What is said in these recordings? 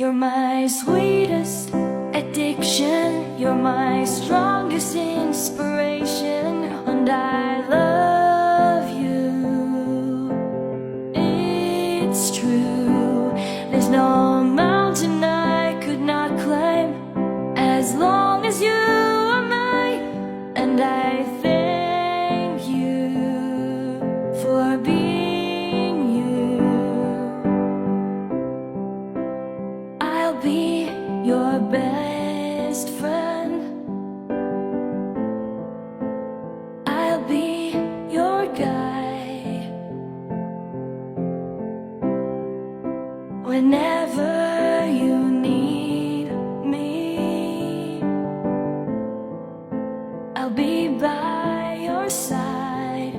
You're my sweetest addiction, you're my strongest inspiration, and I love you. It's true, there's no mountain I could not climb as long as you are mine, and I thank you for being you. I'll be your best friend, I'll be your guide whenever you need me. I'll be by your side.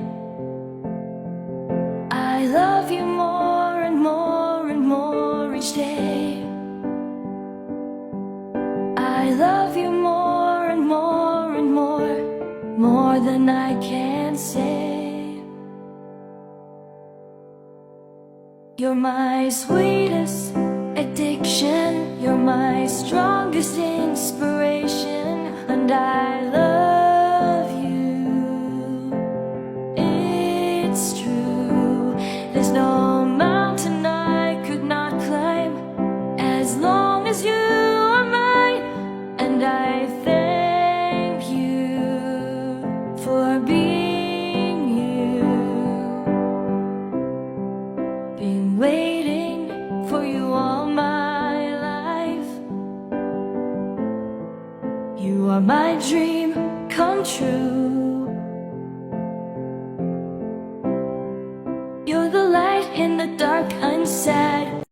I love you more and more and more each day. I love you more and more and more than I can say. You're my sweetest addiction, you're my strongest inspiration, and I love you. It's true, there's no mountain I could not climb as long as you are mine, and I thank you for being you. Been waiting for you all my life. You are my dream come true.